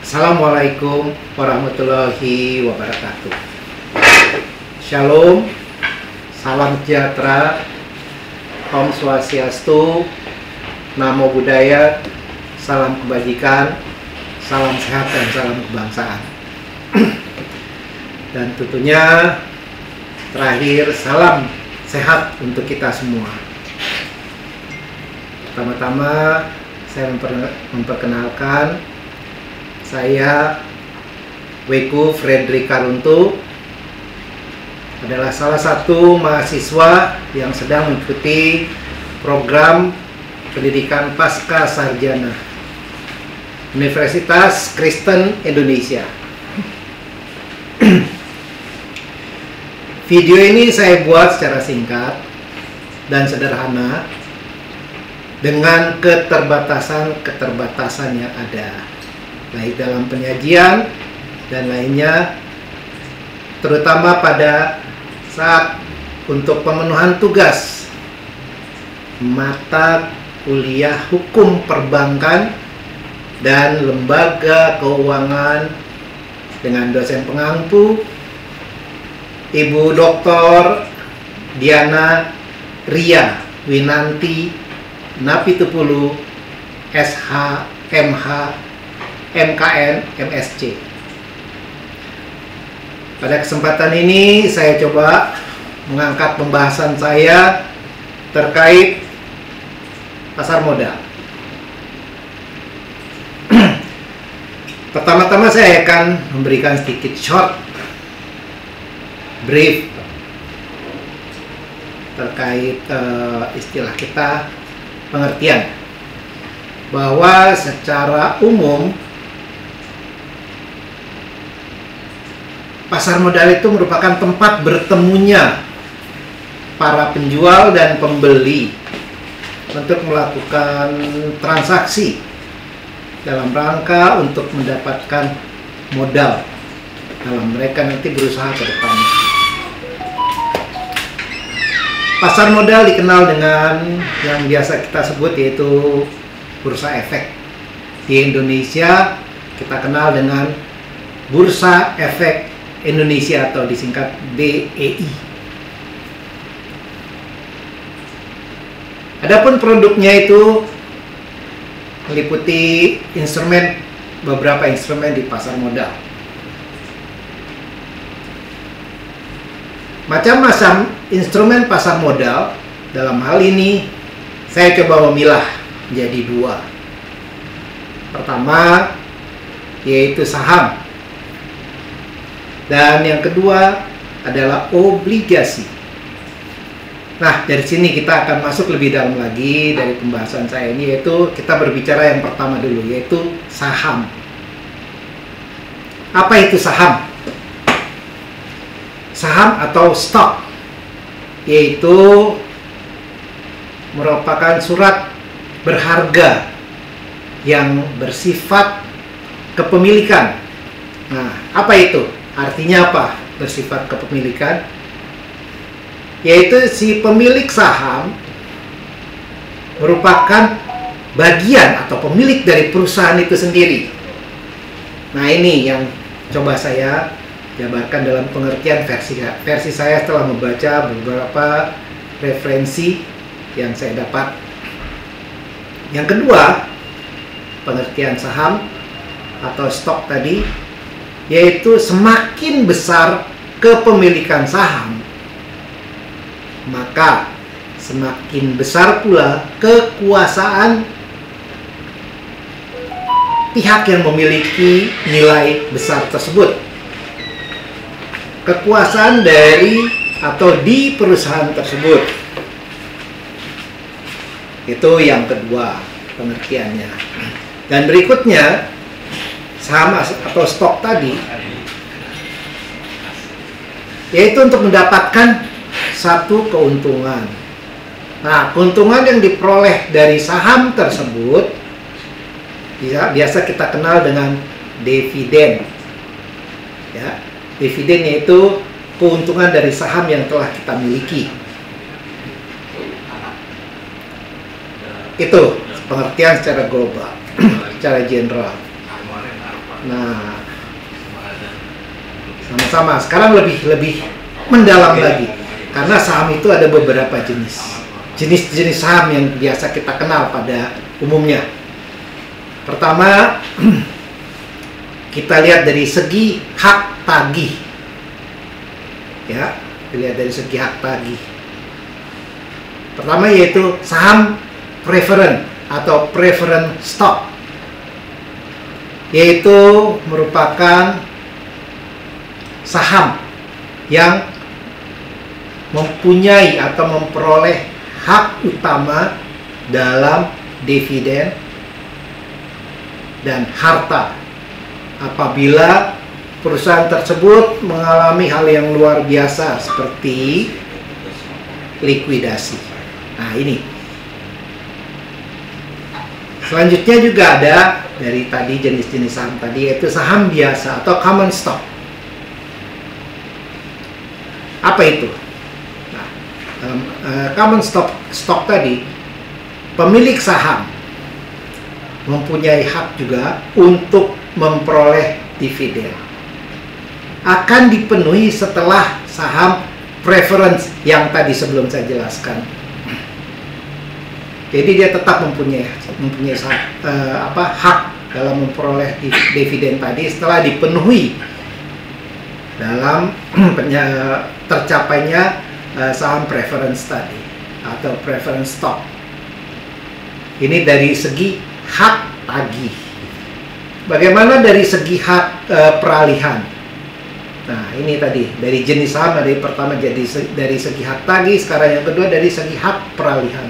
Assalamualaikum warahmatullahi wabarakatuh. Shalom, salam sejahtera, Om Swastiastu, Namo Buddhaya, salam kebajikan, salam sehat dan salam kebangsaan. Dan tentunya terakhir salam sehat untuk kita semua. Pertama-tama saya memperkenalkan, saya Weku Fredrik Karuntu, adalah salah satu mahasiswa yang sedang mengikuti program pendidikan pasca sarjana Universitas Kristen Indonesia. Video ini saya buat secara singkat dan sederhana dengan keterbatasan yang ada, baik dalam penyajian dan lainnya, terutama pada saat untuk pemenuhan tugas mata kuliah hukum perbankan dan lembaga keuangan dengan dosen pengampu Ibu Dr. Diana Ria Winanti Napitupulu SH MH MKN MSc. Pada kesempatan ini saya coba mengangkat pembahasan saya terkait pasar modal. Pertama-tama saya akan memberikan sedikit short brief terkait istilah kita, pengertian bahwa secara umum pasar modal itu merupakan tempat bertemunya para penjual dan pembeli untuk melakukan transaksi dalam rangka untuk mendapatkan modal dalam mereka nanti berusaha ke depannya. Pasar modal dikenal dengan yang biasa kita sebut yaitu bursa efek. Di Indonesia kita kenal dengan Bursa Efek Indonesia atau disingkat BEI. Adapun produknya itu meliputi beberapa instrumen di pasar modal. Macam-macam instrumen pasar modal, dalam hal ini saya coba memilah menjadi dua. Pertama yaitu saham, dan yang kedua adalah obligasi. Nah, dari sini kita akan masuk lebih dalam lagi dari pembahasan saya ini, yaitu kita berbicara yang pertama dulu, yaitu saham. Apa itu saham? Saham atau stok yaitu merupakan surat berharga yang bersifat kepemilikan. Nah, apa itu? Artinya apa bersifat kepemilikan? Yaitu si pemilik saham merupakan bagian atau pemilik dari perusahaan itu sendiri. Nah, ini yang coba saya jabarkan dalam pengertian versi saya setelah membaca beberapa referensi yang saya dapat. Yang kedua, pengertian saham atau stok tadi, yaitu semakin besar kepemilikan saham, maka semakin besar pula kekuasaan pihak yang memiliki nilai besar tersebut. Kekuasaan dari atau di perusahaan tersebut. Itu yang kedua pengertiannya. Dan berikutnya, saham atau stok tadi, yaitu untuk mendapatkan satu keuntungan. Nah, keuntungan yang diperoleh dari saham tersebut biasa kita kenal dengan dividen. Ya, dividen yaitu keuntungan dari saham yang telah kita miliki. Itu pengertian secara global, secara general. Nah, sama-sama. Sekarang lebih mendalam lagi, karena saham itu ada beberapa jenis saham yang biasa kita kenal pada umumnya. Pertama, kita lihat dari segi hak tagih. Ya, dilihat dari segi hak tagih. Pertama yaitu saham preference atau preference stock, yaitu merupakan saham yang mempunyai atau memperoleh hak utama dalam dividen dan harta apabila perusahaan tersebut mengalami hal yang luar biasa seperti likuidasi. Nah, ini. Selanjutnya juga ada dari tadi jenis-jenis saham tadi, yaitu saham biasa atau common stock. Apa itu? Nah, common stock tadi, pemilik saham mempunyai hak juga untuk memperoleh dividen. Akan dipenuhi setelah saham preference yang tadi sebelum saya jelaskan. Jadi dia tetap mempunyai hak dalam memperoleh dividen tadi setelah dipenuhi dalam tercapainya saham preference tadi atau preference stock. Ini dari segi hak tagih. Bagaimana dari segi hak peralihan? Nah, ini tadi dari jenis saham, dari pertama jadi dari segi hak tagih, sekarang yang kedua dari segi hak peralihan.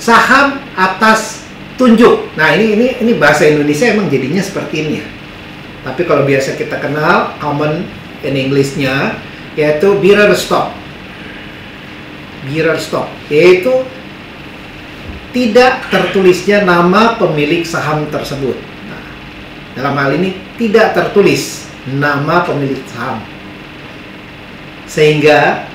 Saham atas tunjuk. Nah, ini bahasa Indonesia emang jadinya seperti ini ya. Tapi kalau biasa kita kenal common in English-nya yaitu bearer stock. Bearer stock yaitu tidak tertulisnya nama pemilik saham tersebut. Nah, dalam hal ini tidak tertulis nama pemilik saham, sehingga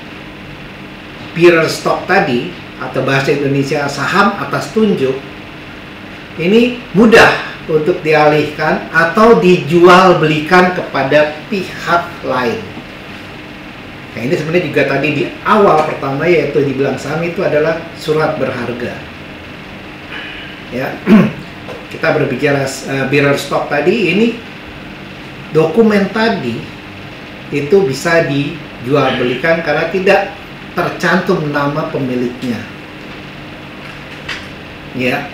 bearer stock tadi atau bahasa Indonesia saham atas tunjuk ini mudah untuk dialihkan atau dijual belikan kepada pihak lain. Nah, ini sebenarnya juga tadi di awal pertama yaitu dibilang saham itu adalah surat berharga. Ya, kita berbicara bearer stock tadi, ini dokumen tadi itu bisa dijual belikan karena tidak tercantum nama pemiliknya. Ya.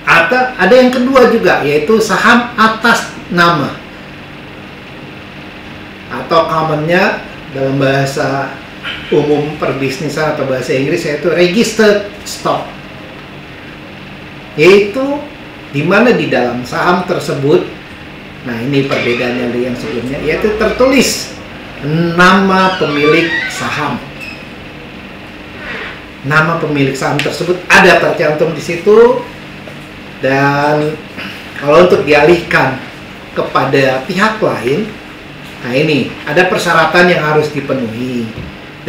Atau ada yang kedua juga yaitu saham atas nama. Atau commonnya dalam bahasa umum perbisnisan atau bahasa Inggris yaitu registered stock. Yaitu di mana di dalam saham tersebut, nah ini perbedaannya dari yang sebelumnya, yaitu tertulis nama pemilik saham. Nama pemilik saham tersebut ada tercantum di situ, dan kalau untuk dialihkan kepada pihak lain, nah ini ada persyaratan yang harus dipenuhi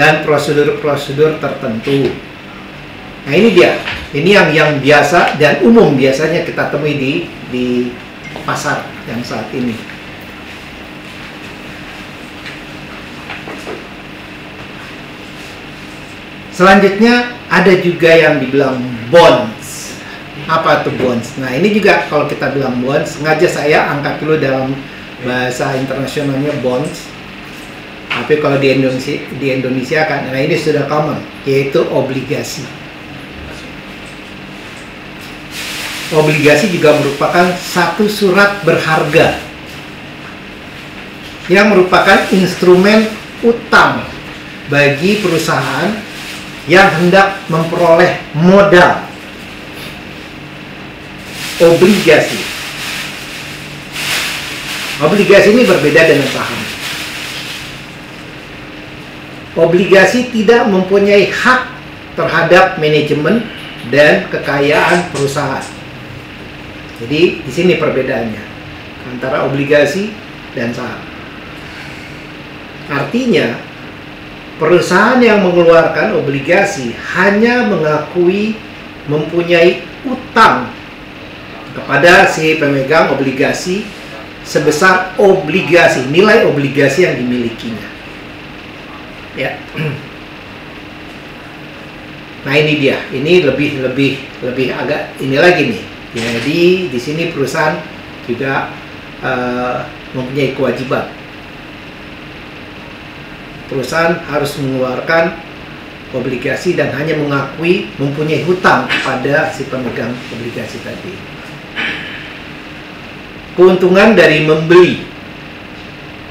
dan prosedur-prosedur tertentu. Nah ini dia, ini yang biasa dan umum biasanya kita temui di pasar yang saat ini. Selanjutnya ada juga yang dibilang bonds. Apa itu bonds? Nah, ini juga kalau kita bilang bonds, sengaja saya angkat dulu dalam bahasa internasionalnya bonds. Tapi kalau di Indonesia kan, nah ini sudah common, yaitu obligasi. Obligasi juga merupakan satu surat berharga yang merupakan instrumen utang bagi perusahaan yang hendak memperoleh modal. Obligasi. Obligasi ini berbeda dengan saham. Obligasi tidak mempunyai hak terhadap manajemen dan kekayaan perusahaan. Jadi di sini perbedaannya antara obligasi dan saham. Artinya perusahaan yang mengeluarkan obligasi hanya mengakui mempunyai hutang kepada si pemegang obligasi sebesar obligasi, nilai obligasi yang dimilikinya. Ya. Nah ini dia, ini lebih agak ini lagi nih. Jadi di sini perusahaan juga mempunyai kewajiban. Perusahaan harus mengeluarkan obligasi dan hanya mengakui mempunyai hutang kepada si pemegang obligasi tadi. Keuntungan dari membeli,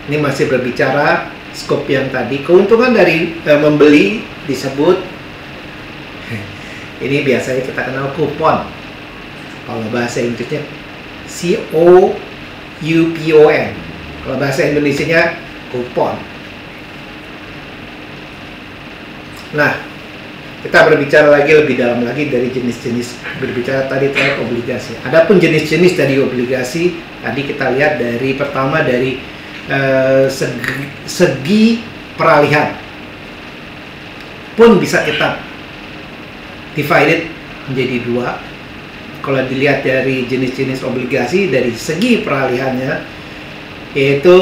ini masih berbicara skop yang tadi. Keuntungan dari membeli disebut, ini biasanya kita kenal kupon. Kalau bahasa Inggrisnya COUPON. Kalau bahasa Indonesianya kupon. Nah, kita berbicara lagi lebih dalam lagi dari jenis-jenis, berbicara tadi terkait obligasi. Adapun jenis-jenis dari obligasi, tadi kita lihat dari pertama dari segi peralihan pun bisa kita divided menjadi dua. Kalau dilihat dari jenis-jenis obligasi dari segi peralihannya, yaitu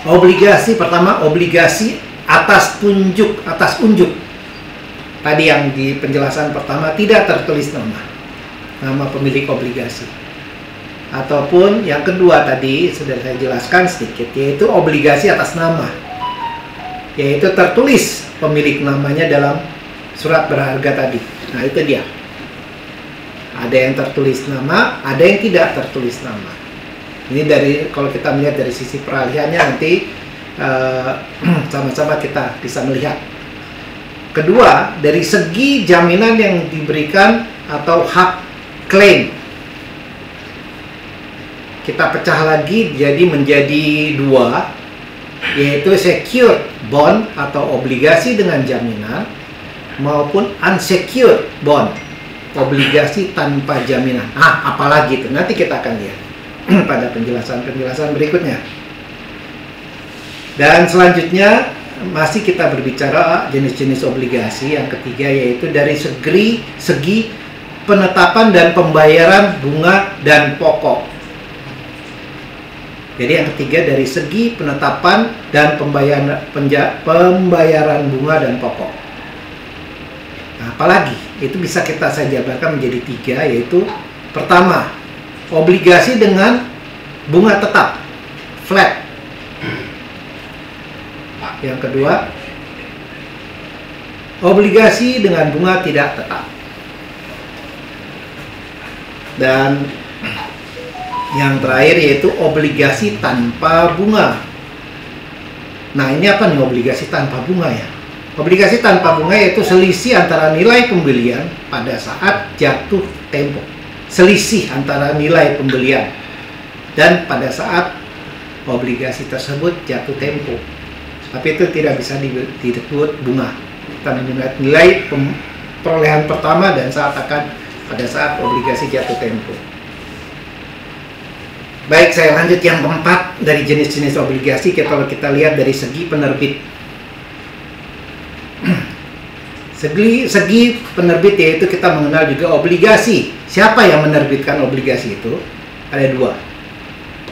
obligasi pertama, obligasi atas unjuk. Tadi yang di penjelasan pertama tidak tertulis nama pemilik obligasi. Ataupun yang kedua tadi sudah saya jelaskan sedikit, yaitu obligasi atas nama, yaitu tertulis pemilik namanya dalam surat berharga tadi. Nah itu dia. Ada yang tertulis nama, ada yang tidak tertulis nama. Ini dari, kalau kita melihat dari sisi peralihannya nanti sama-sama kita bisa melihat. Kedua, dari segi jaminan yang diberikan atau hak klaim, kita pecah lagi jadi menjadi dua, yaitu secured bond atau obligasi dengan jaminan, maupun unsecured bond, obligasi tanpa jaminan. Apalagi itu nanti kita akan lihat pada penjelasan berikutnya. Dan selanjutnya masih kita berbicara jenis-jenis obligasi. Yang ketiga yaitu dari segi penetapan dan pembayaran bunga dan pokok. Jadi yang ketiga dari segi penetapan dan pembayaran bunga dan pokok. Nah, apalagi itu bisa saya jabarkan menjadi tiga, yaitu pertama obligasi dengan bunga tetap flat. Yang kedua, obligasi dengan bunga tidak tetap. Dan yang terakhir yaitu obligasi tanpa bunga. Nah, ini apa nih obligasi tanpa bunga ya? Obligasi tanpa bunga yaitu selisih antara nilai pembelian pada saat jatuh tempo. Selisih antara nilai pembelian dan pada saat obligasi tersebut jatuh tempo. Tapi itu tidak bisa disebut bunga. Kita melihat nilai perolehan pertama dan pada saat obligasi jatuh tempo. Baik, saya lanjut yang keempat dari jenis-jenis obligasi. Kalau kita lihat dari segi penerbit, segi penerbit yaitu kita mengenal juga obligasi. Siapa yang menerbitkan obligasi itu? Ada dua.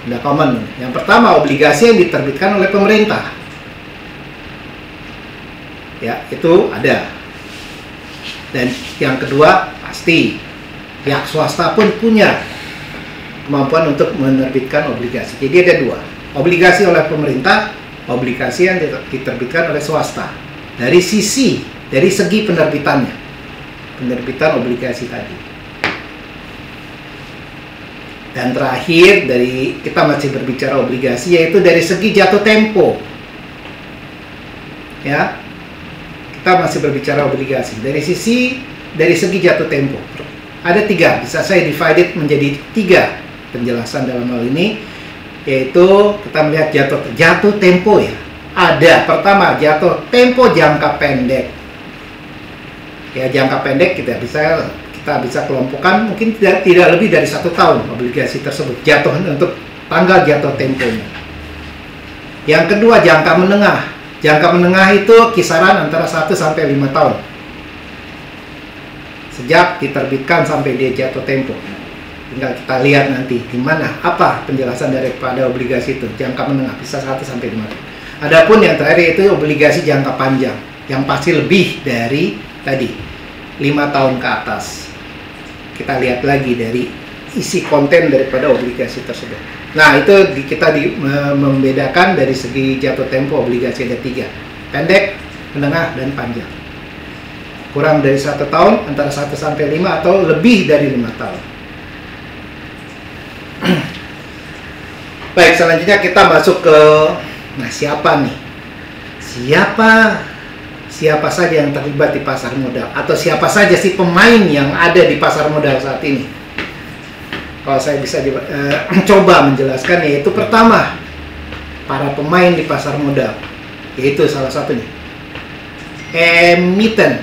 Udah common. Yang pertama, obligasi yang diterbitkan oleh pemerintah. Ya, itu ada. Dan yang kedua, pasti pihak swasta pun punya kemampuan untuk menerbitkan obligasi. Jadi ada dua, obligasi oleh pemerintah, obligasi yang diterbitkan oleh swasta. Dari segi penerbitannya, penerbitan obligasi tadi. Dan terakhir kita masih berbicara obligasi, yaitu dari segi jatuh tempo. Ya, kita masih berbicara obligasi dari segi jatuh tempo. Ada tiga, bisa saya divided menjadi tiga penjelasan dalam hal ini, yaitu kita melihat jatuh tempo ya. Ada pertama jatuh tempo jangka pendek. Ya, jangka pendek kita bisa kelompokkan mungkin tidak lebih dari 1 tahun obligasi tersebut jatuh untuk tanggal jatuh temponya. Yang kedua jangka menengah. Jangka menengah itu kisaran antara 1 sampai 5 tahun. sejak diterbitkan sampai dia jatuh tempo. Tinggal kita lihat nanti gimana apa penjelasan daripada obligasi itu jangka menengah, bisa 1 sampai 5 tahun. Adapun yang terakhir itu obligasi jangka panjang yang pasti lebih dari tadi 5 tahun ke atas. Kita lihat lagi dari isi konten daripada obligasi tersebut. Nah, itu kita membedakan dari segi jatuh tempo obligasi ada 3, pendek, menengah, dan panjang. Kurang dari 1 tahun, antara 1 sampai 5, atau lebih dari 5 tahun. Baik, selanjutnya kita masuk ke siapa nih? Siapa saja yang terlibat di pasar modal, atau siapa saja sih pemain yang ada di pasar modal saat ini? Kalau saya bisa coba menjelaskan, yaitu pertama, para pemain di pasar modal, yaitu salah satunya emiten.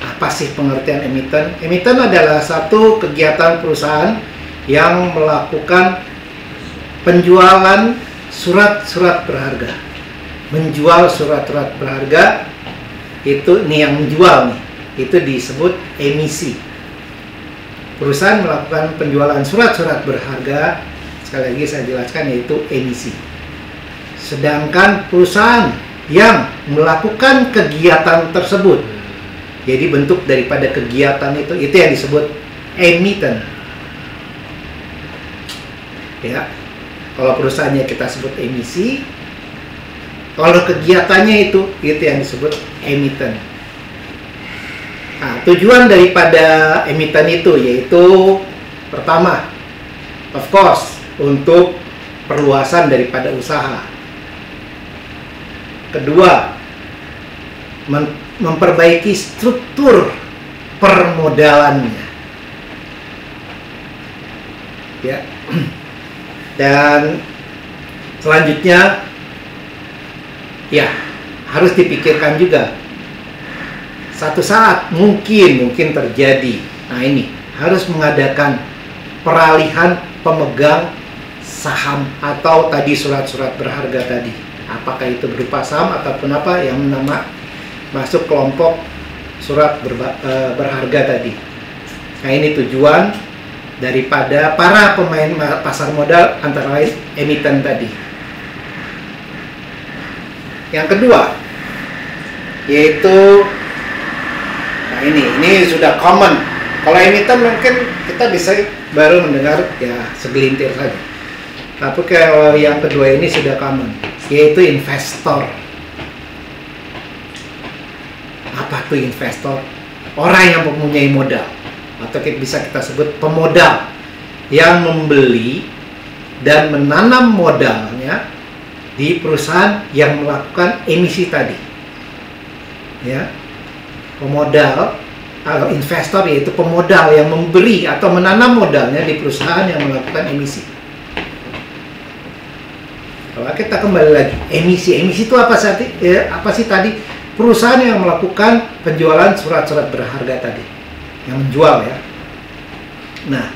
Apa sih pengertian emiten? Emiten adalah satu kegiatan perusahaan yang melakukan penjualan surat-surat berharga. Menjual surat-surat berharga, itu nih yang menjual nih, itu disebut emisi. Perusahaan melakukan penjualan surat-surat berharga, sekali lagi saya jelaskan, yaitu emisi. Sedangkan perusahaan yang melakukan kegiatan tersebut, jadi bentuk daripada kegiatan itu yang disebut emiten. Ya, kalau perusahaannya kita sebut emisi, kalau kegiatannya itu yang disebut emiten. Nah, tujuan daripada emiten itu yaitu pertama, of course, untuk perluasan daripada usaha. Kedua, memperbaiki struktur permodalannya. Ya. Dan selanjutnya, ya, harus dipikirkan juga. Satu saat mungkin terjadi. Nah, ini harus mengadakan peralihan pemegang saham atau tadi surat-surat berharga tadi. Apakah itu berupa saham ataupun apa yang masuk kelompok surat berharga tadi. Nah, ini tujuan daripada para pemain pasar modal, antara lain emiten tadi. Yang kedua, yaitu ini sudah common. Kalau emiten mungkin kita bisa baru mendengar ya segelintir saja. Tapi kalau yang kedua ini sudah common, yaitu investor. Apa tuh investor? Orang yang mempunyai modal, atau bisa kita sebut pemodal, yang membeli dan menanam modalnya di perusahaan yang melakukan emisi tadi. Ya, pemodal atau investor yaitu pemodal yang memberi atau menanam modalnya di perusahaan yang melakukan emisi. Kalau kita kembali lagi, emisi itu apa sih tadi? Perusahaan yang melakukan penjualan surat-surat berharga tadi, yang menjual ya. Nah,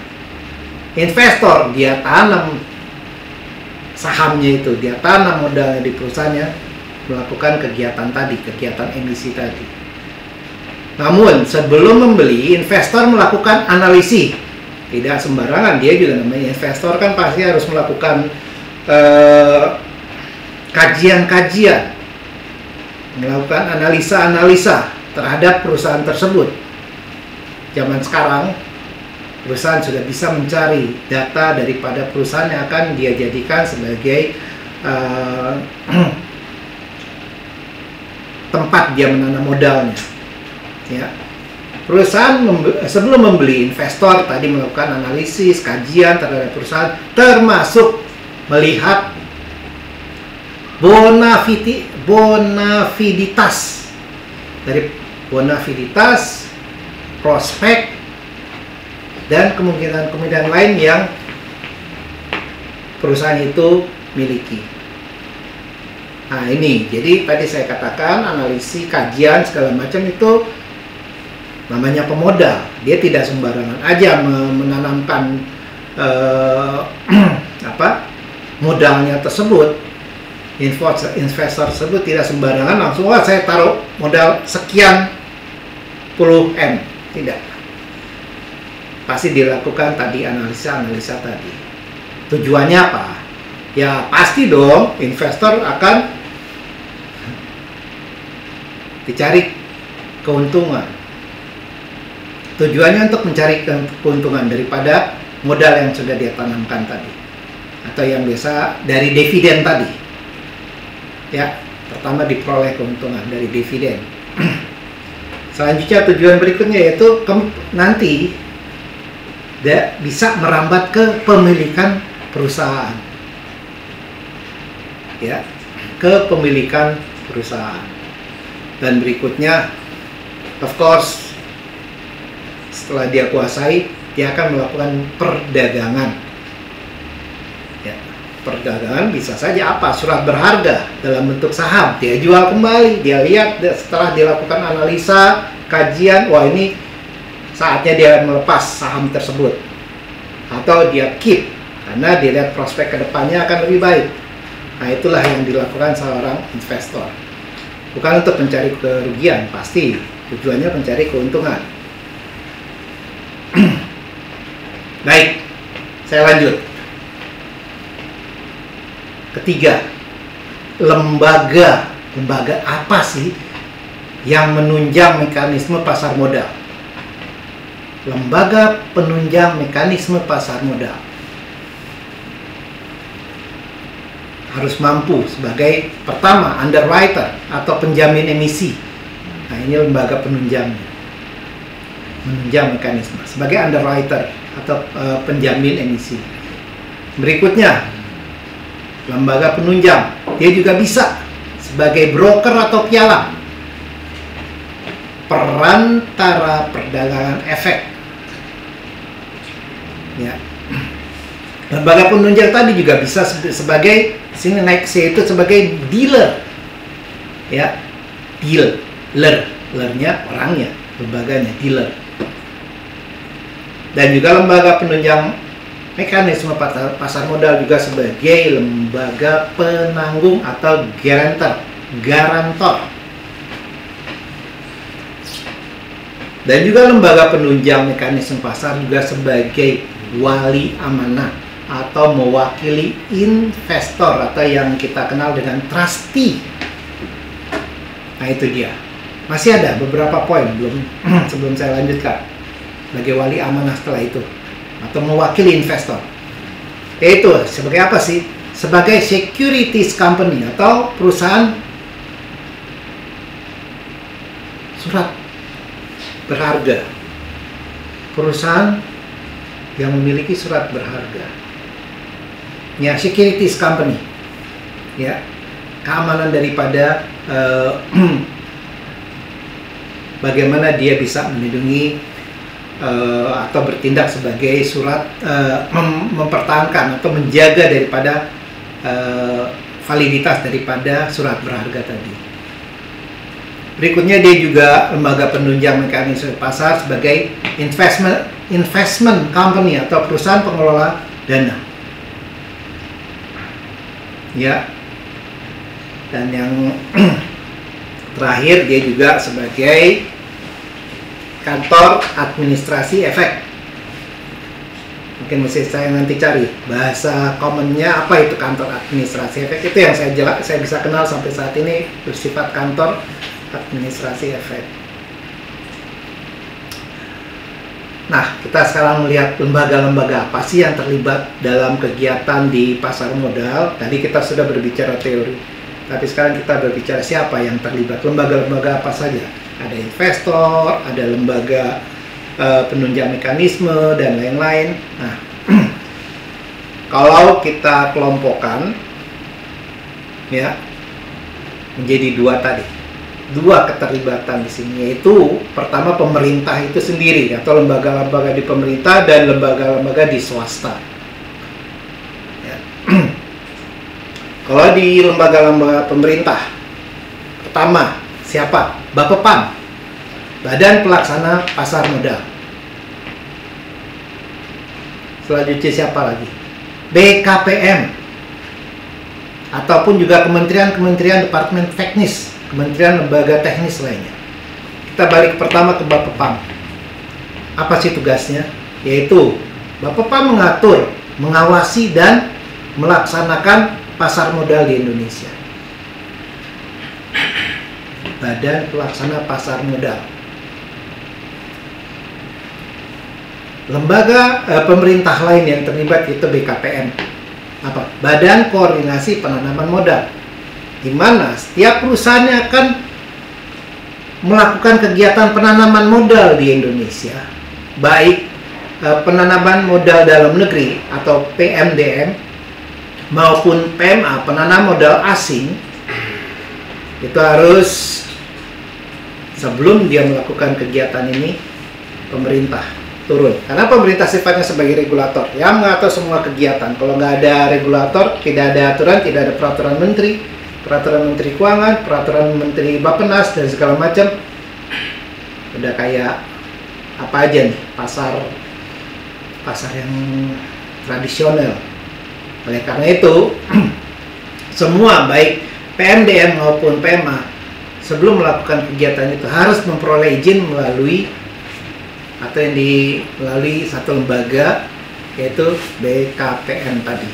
investor dia tanam sahamnya itu, dia tanam modalnya di perusahaannya, melakukan kegiatan tadi, kegiatan emisi tadi. Namun sebelum membeli, investor melakukan analisis. Tidak sembarangan, dia juga namanya investor kan pasti harus melakukan kajian-kajian, melakukan analisa-analisa terhadap perusahaan tersebut. Zaman sekarang perusahaan sudah bisa mencari data daripada perusahaan yang akan dia jadikan sebagai tempat dia menanam modalnya. Ya, perusahaan sebelum membeli, investor tadi melakukan analisis, kajian terhadap perusahaan, termasuk melihat bonafiditas prospek dan kemungkinan lain yang perusahaan itu miliki. Nah, ini jadi tadi saya katakan analisis, kajian segala macam itu namanya pemodal. Dia tidak sembarangan aja menanamkan modalnya tersebut. Investor tersebut tidak sembarangan langsung saya taruh modal sekian 10M, tidak. Pasti dilakukan tadi analisa tadi. Tujuannya apa? Ya pasti dong investor akan dicari keuntungan. Tujuannya untuk mencari keuntungan daripada modal yang sudah dia tanamkan tadi, atau yang biasa dari dividen tadi. Ya, pertama diperoleh keuntungan dari dividen. Selanjutnya tujuan berikutnya yaitu nanti dia bisa merambat ke pemilikan perusahaan, ya, kepemilikan perusahaan. Dan berikutnya, of course, setelah dia kuasai, dia akan melakukan perdagangan. Ya, perdagangan bisa saja apa? Surat berharga dalam bentuk saham. Dia jual kembali. Dia lihat setelah dilakukan analisa, kajian, wah ini saatnya dia melepas saham tersebut, atau dia keep karena dia lihat prospek kedepannya akan lebih baik. Nah, itulah yang dilakukan seorang investor. Bukan untuk mencari kerugian, pasti tujuannya mencari keuntungan. Baik, saya lanjut. Ketiga, lembaga apa sih yang menunjang mekanisme pasar modal? Lembaga penunjang mekanisme pasar modal harus mampu sebagai pertama underwriter atau penjamin emisi. Nah, ini lembaga penunjang mekanisme sebagai underwriter atau penjamin emisi. Berikutnya, lembaga penunjang dia juga bisa sebagai broker atau pialang, perantara perdagangan efek. Ya. Lembaga penunjang tadi juga bisa sebagai yaitu sebagai dealer. Ya. Dealernya orangnya, lembaganya dealer. Dan juga lembaga penunjang mekanisme pasar modal juga sebagai lembaga penanggung atau garantor. Dan juga lembaga penunjang mekanisme pasar juga sebagai wali amanah atau mewakili investor atau yang kita kenal dengan trustee. Nah, itu dia. Masih ada beberapa poin sebelum saya lanjutkan. Sebagai wali amanah setelah itu atau mewakili investor. Yaitu sebagai apa sih? Sebagai securities company atau perusahaan surat berharga. Perusahaan yang memiliki surat berharga. Ya, securities company. Ya. Keamanan daripada bagaimana dia bisa melindungi atau bertindak sebagai surat mempertahankan atau menjaga daripada validitas daripada surat berharga tadi. Berikutnya dia juga lembaga penunjang mekanisme pasar sebagai investment company atau perusahaan pengelola dana. Ya. Dan yang terakhir dia juga sebagai kantor administrasi efek. Mungkin mesti saya nanti cari bahasa commonnya apa itu kantor administrasi efek. Itu yang saya bisa kenal sampai saat ini bersifat kantor administrasi efek. Nah, kita sekarang melihat lembaga-lembaga apa sih yang terlibat dalam kegiatan di pasar modal. Tadi kita sudah berbicara teori, tapi sekarang kita berbicara siapa yang terlibat, lembaga-lembaga apa saja. Ada investor, ada lembaga penunjang mekanisme, dan lain-lain. Nah, kalau kita kelompokkan, ya, menjadi dua keterlibatan di sini, yaitu pertama pemerintah itu sendiri, atau lembaga-lembaga di pemerintah dan lembaga-lembaga di swasta. Ya. Kalau di lembaga-lembaga pemerintah, pertama siapa? Bapepam, Badan Pelaksana Pasar Modal. Selanjutnya siapa lagi? BKPM, ataupun juga kementerian-kementerian departemen teknis, kementerian lembaga teknis lainnya. kita balik pertama ke Bapepam. Apa sih tugasnya? Yaitu Bapepam mengatur, mengawasi dan melaksanakan pasar modal di Indonesia. Badan Pelaksana Pasar Modal. Lembaga pemerintah lain yang terlibat itu BKPM. Apa? Badan Koordinasi Penanaman Modal. Di mana setiap perusahaannya akan melakukan kegiatan penanaman modal di Indonesia, baik penanaman modal dalam negeri atau PMDM maupun PMA, penanam modal asing, itu harus sebelum dia melakukan kegiatan ini pemerintah turun, karena pemerintah sifatnya sebagai regulator yang mengatur semua kegiatan. Kalau nggak ada regulator, tidak ada aturan, tidak ada peraturan menteri keuangan, peraturan menteri Bappenas dan segala macam, udah kayak apa aja nih, pasar yang tradisional. Oleh karena itu semua baik PMDM maupun PMA sebelum melakukan kegiatan itu harus memperoleh izin melalui satu lembaga, yaitu BKPM tadi.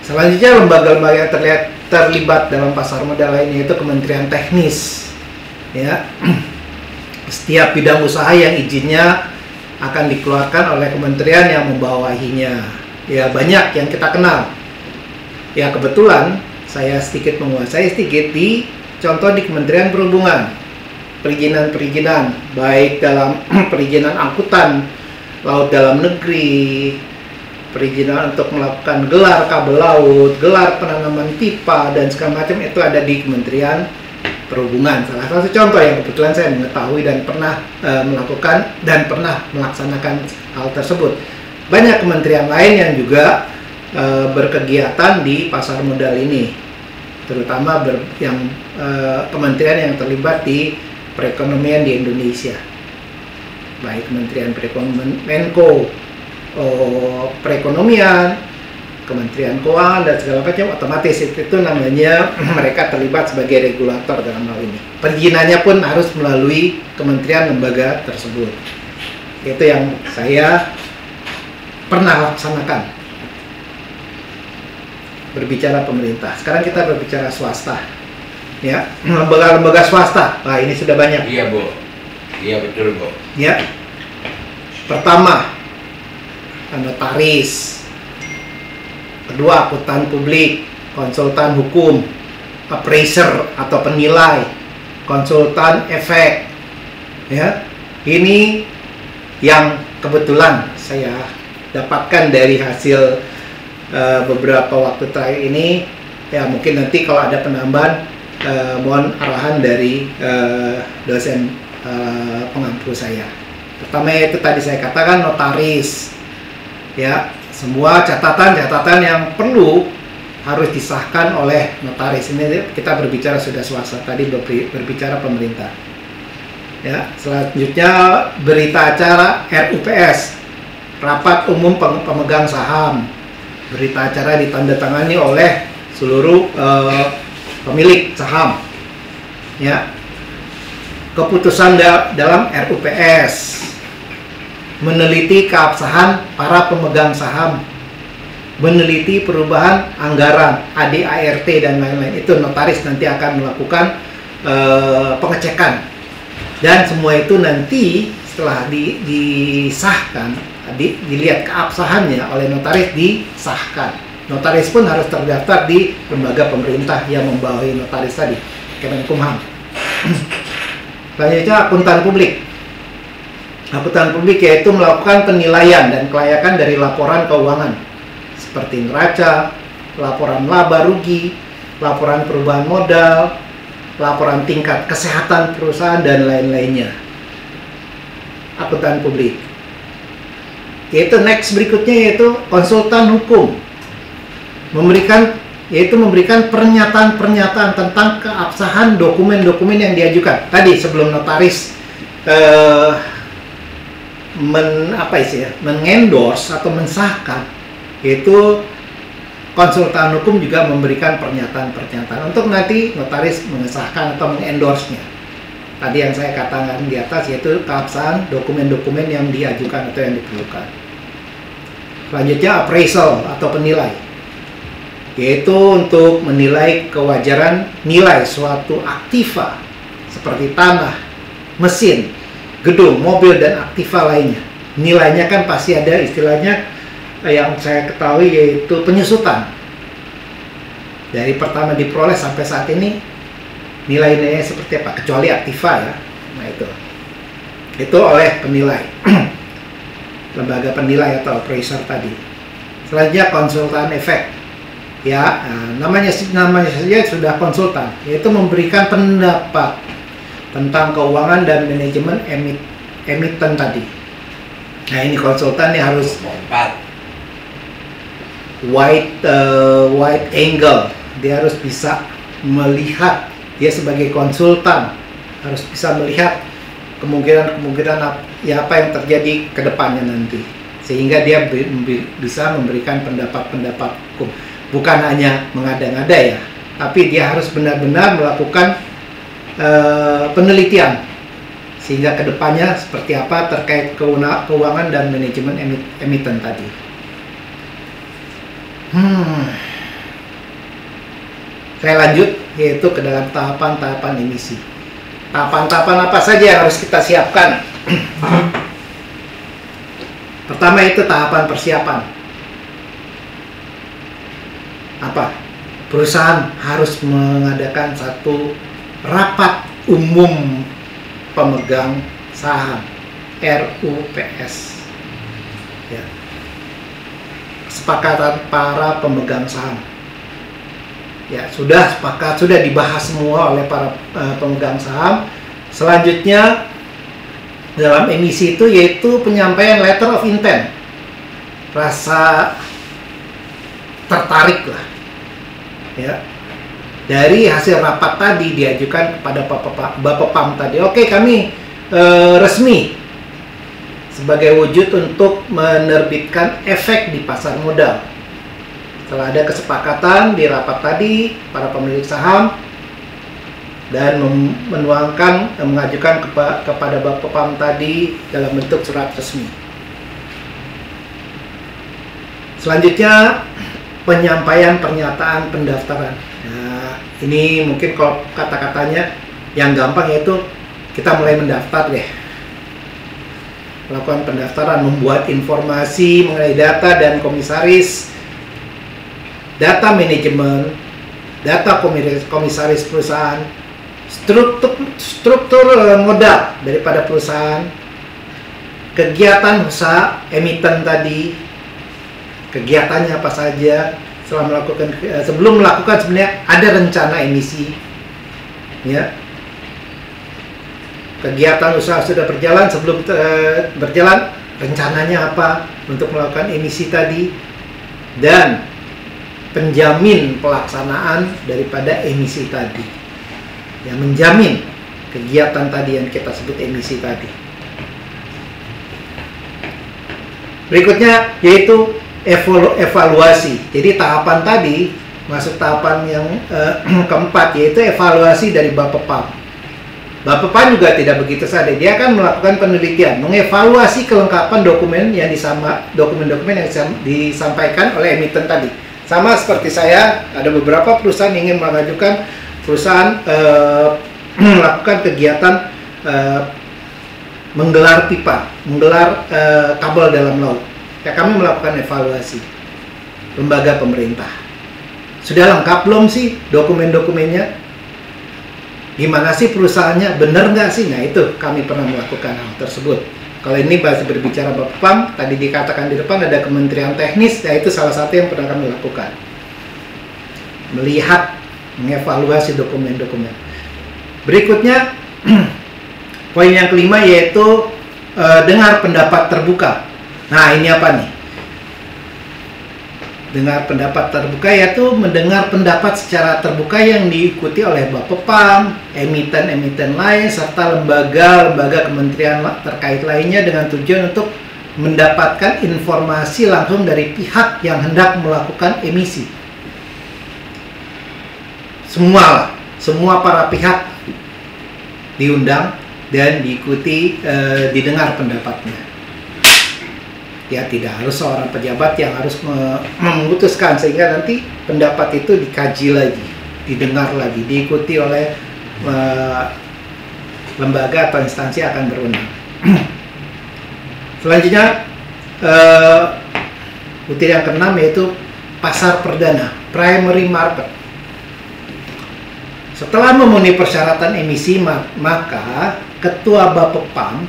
Selanjutnya lembaga-lembaga yang terlibat dalam pasar modal lainnya itu Kementerian Teknis, ya. Setiap bidang usaha yang izinnya akan dikeluarkan oleh kementerian yang membawahinya. Ya, banyak yang kita kenal. Ya, kebetulan saya menguasai sedikit di Kementerian Perhubungan. Perizinan baik dalam perizinan angkutan laut dalam negeri, perizinan untuk melakukan gelar kabel laut, gelar penanaman pipa dan segala macam, itu ada di Kementerian Perhubungan. Salah satu contoh yang kebetulan saya mengetahui dan pernah melakukan dan pernah melaksanakan hal tersebut. Banyak kementerian lain yang juga berkegiatan di pasar modal ini, terutama kementerian yang terlibat di perekonomian di Indonesia, baik Kementerian Menko Perekonomian, Kementerian Keuangan dan segala macam, otomatis itu namanya mereka terlibat sebagai regulator dalam hal ini. Perizinannya pun harus melalui kementerian lembaga tersebut. Itu yang saya pernah laksanakan. Berbicara pemerintah. Sekarang kita berbicara swasta. Ya, lembaga-lembaga swasta. Nah, ini sudah banyak. Iya, Bu. Iya, betul, Bu. Ya. Pertama, notaris. Kedua, akuntan publik, konsultan hukum, appraiser atau penilai, konsultan efek. Ya. Ini yang kebetulan saya dapatkan dari hasil beberapa waktu terakhir ini. Ya, mungkin nanti kalau ada penambahan mohon arahan dari dosen pengampu saya. Pertama itu tadi saya katakan notaris, ya, semua catatan-catatan yang perlu harus disahkan oleh notaris. Ini kita berbicara sudah swasta, tadi berbicara pemerintah. Ya, selanjutnya berita acara RUPS, rapat umum pemegang saham. Berita acara ditandatangani oleh seluruh pemilik saham, ya. Keputusan dalam RUPS, meneliti keabsahan para pemegang saham, meneliti perubahan anggaran ADART dan lain-lain. Itu notaris nanti akan melakukan pengecekan, dan semua itu nanti setelah disahkan, dilihat keabsahannya oleh notaris, disahkan. Notaris pun harus terdaftar di lembaga pemerintah yang membawahi notaris tadi, Kemenkumham. Selanjutnya akuntan publik. Akuntan publik yaitu melakukan penilaian dan kelayakan dari laporan keuangan seperti neraca, laporan laba rugi, laporan perubahan modal, laporan tingkat kesehatan perusahaan dan lain-lainnya. Akuntan publik. Yaitu next berikutnya yaitu konsultan hukum. Memberikan pernyataan-pernyataan tentang keabsahan dokumen-dokumen yang diajukan. Tadi sebelum notaris mengendorse atau mensahkan, itu konsultan hukum juga memberikan pernyataan-pernyataan untuk nanti notaris mengesahkan atau mengendorse-nya. Tadi yang saya katakan di atas yaitu keabsahan dokumen-dokumen yang diajukan atau yang diperlukan. Selanjutnya appraisal atau penilai, yaitu untuk menilai kewajaran nilai suatu aktiva seperti tanah, mesin, gedung, mobil, dan aktiva lainnya. Nilainya kan pasti ada istilahnya yang saya ketahui yaitu penyusutan. Dari pertama diperoleh sampai saat ini nilai-nilainya seperti apa, kecuali aktiva ya. Nah itu oleh penilai. Lembaga penilai atau appraiser tadi. Selanjutnya konsultan efek. Ya, namanya saja sudah konsultan, yaitu memberikan pendapat tentang keuangan dan manajemen emiten tadi. Nah, ini konsultan nih harus wide angle. Dia harus bisa melihat, dia sebagai konsultan harus bisa melihat kemungkinan ya apa yang terjadi ke depannya nanti, sehingga dia bisa memberikan pendapat-pendapat hukum, bukan hanya mengada-ngada ya, tapi dia harus benar-benar melakukan penelitian sehingga ke depannya seperti apa terkait keuangan dan manajemen emiten tadi. Saya lanjut yaitu ke dalam tahapan-tahapan emisi. Tahapan-tahapan apa saja yang harus kita siapkan? Pertama itu tahapan persiapan. Apa? Perusahaan harus mengadakan satu rapat umum pemegang saham, RUPS. Ya. Kesepakatan para pemegang saham. Ya, sudah sepakat, sudah dibahas semua oleh para pemegang saham. Selanjutnya dalam emisi itu yaitu penyampaian letter of intent, rasa tertarik lah ya dari hasil rapat tadi diajukan kepada Bapepam tadi. Oke, kami resmi sebagai wujud untuk menerbitkan efek di pasar modal. Setelah ada kesepakatan di rapat tadi, para pemilik saham dan mengajukan kepada Bapepam tadi dalam bentuk surat resmi. Selanjutnya penyampaian pernyataan pendaftaran. Nah, ini mungkin kalau kata-katanya yang gampang yaitu kita mulai mendaftar deh. Melakukan pendaftaran, membuat informasi mengenai data dan komisaris, data manajemen, data komisaris perusahaan, struktur modal daripada perusahaan, kegiatan usaha emiten tadi, kegiatannya apa saja sebelum melakukan sebenarnya ada rencana emisi, ya. Kegiatan usaha sudah berjalan, sebelum berjalan rencananya apa untuk melakukan emisi tadi, dan penjamin pelaksanaan daripada emisi tadi, yang menjamin kegiatan tadi yang kita sebut emisi tadi. Berikutnya yaitu evaluasi. Jadi tahapan tadi masuk tahapan yang keempat, yaitu evaluasi dari Bapepam. Bapepam juga tidak begitu saja, dia akan melakukan penelitian, mengevaluasi kelengkapan dokumen yang dokumen-dokumen yang disampaikan oleh emiten tadi. Sama seperti saya, ada beberapa perusahaan yang ingin mengajukan perusahaan melakukan kegiatan menggelar pipa, menggelar kabel dalam laut. Ya, kami melakukan evaluasi lembaga pemerintah. Sudah lengkap belum sih dokumen-dokumennya? Gimana sih perusahaannya? Benar nggak sih? Nah, itu kami pernah melakukan hal tersebut. Kalau ini bahasa berbicara Bapepam, tadi dikatakan di depan ada Kementerian Teknis, ya itu salah satu yang pernah kami lakukan. Melihat, mengevaluasi dokumen-dokumen. Berikutnya, poin yang kelima yaitu dengar pendapat terbuka. Nah, ini apa nih? Dengar pendapat terbuka yaitu mendengar pendapat secara terbuka yang diikuti oleh Bapepam, emiten-emiten lain, serta lembaga-lembaga kementerian terkait lainnya dengan tujuan untuk mendapatkan informasi langsung dari pihak yang hendak melakukan emisi. semua para pihak diundang dan diikuti, didengar pendapatnya. Ya, tidak harus seorang pejabat yang harus memutuskan, sehingga nanti pendapat itu dikaji lagi, didengar lagi, diikuti oleh lembaga atau instansi yang akan berwenang. Selanjutnya, butir yang keenam yaitu pasar perdana, primary market. Setelah memenuhi persyaratan emisi, maka Ketua Bapepam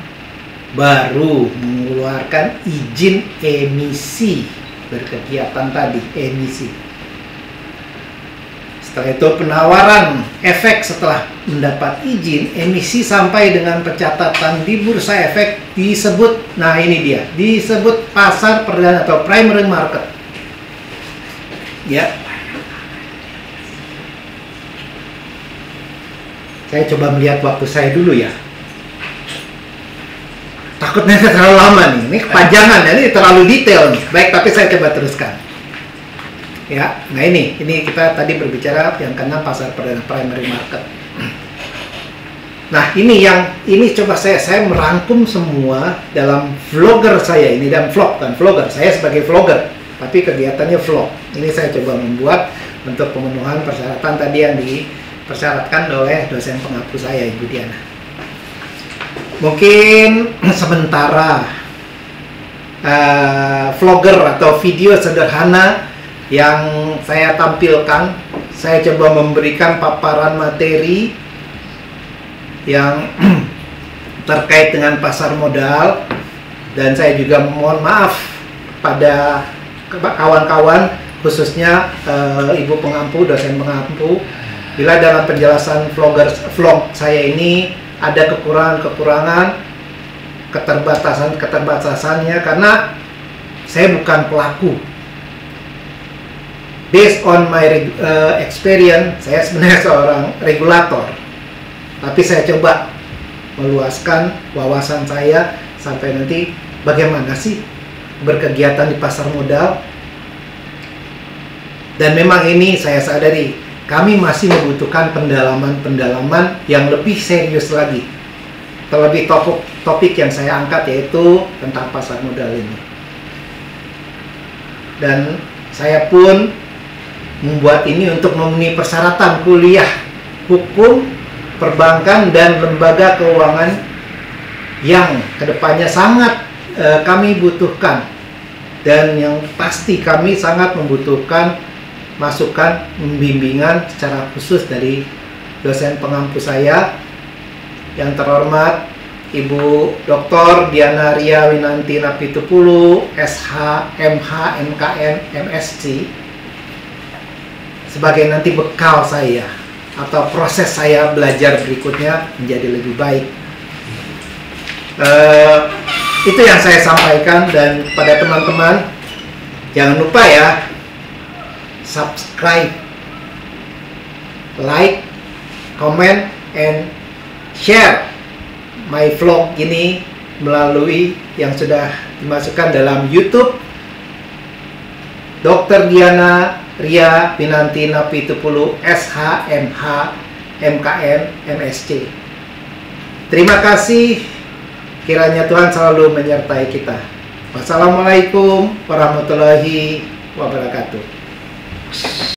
baru mengeluarkan izin emisi berkegiatan tadi, emisi. Setelah itu penawaran efek setelah mendapat izin emisi sampai dengan pencatatan di Bursa Efek disebut, nah ini dia, disebut pasar perdana atau primary market. Ya. Saya coba melihat waktu saya dulu ya. Takutnya terlalu lama nih, ini kepanjangan ya, ini terlalu detail nih. Baik, tapi saya coba teruskan. Ya, nah ini kita tadi berbicara yang keenam pasar perdana, primary market. Nah ini coba saya merangkum semua dalam vlogger saya ini, dan vlog kan, vlogger. Saya sebagai vlogger, tapi kegiatannya vlog. Ini saya coba membuat untuk pemenuhan persyaratan tadi yang dipersyaratkan oleh dosen penghapus saya, Ibu Diana. Mungkin sementara vlogger atau video sederhana yang saya tampilkan, saya coba memberikan paparan materi yang terkait dengan pasar modal, dan saya juga mohon maaf pada kawan-kawan, khususnya Ibu pengampu, dosen pengampu, bila dalam penjelasan vlog saya ini ada kekurangan-kekurangan, keterbatasannya, karena saya bukan pelaku. Based on my experience, saya sebenarnya seorang regulator, tapi saya coba meluaskan wawasan saya sampai nanti bagaimana sih berkegiatan di pasar modal. Dan memang ini saya sadari, kami masih membutuhkan pendalaman yang lebih serius lagi. Terlebih topik yang saya angkat yaitu tentang pasar modal ini. Dan saya pun membuat ini untuk memenuhi persyaratan kuliah hukum, perbankan, dan lembaga keuangan yang kedepannya sangat kami butuhkan. Dan yang pasti kami sangat membutuhkan masukan, bimbingan secara khusus dari dosen pengampu saya yang terhormat Ibu Dr. Diana Ria Winanti Napitupulu, SH, MH, MKM, MSc, sebagai nanti bekal saya atau proses saya belajar berikutnya menjadi lebih baik. Itu yang saya sampaikan, dan pada teman-teman jangan lupa ya, subscribe, like, comment, and share my vlog ini melalui yang sudah dimasukkan dalam YouTube Dr. Diana Ria Winanti Napitupulu, SH, MH, MKM, MSc. Terima kasih, kiranya Tuhan selalu menyertai kita. Wassalamualaikum warahmatullahi wabarakatuh.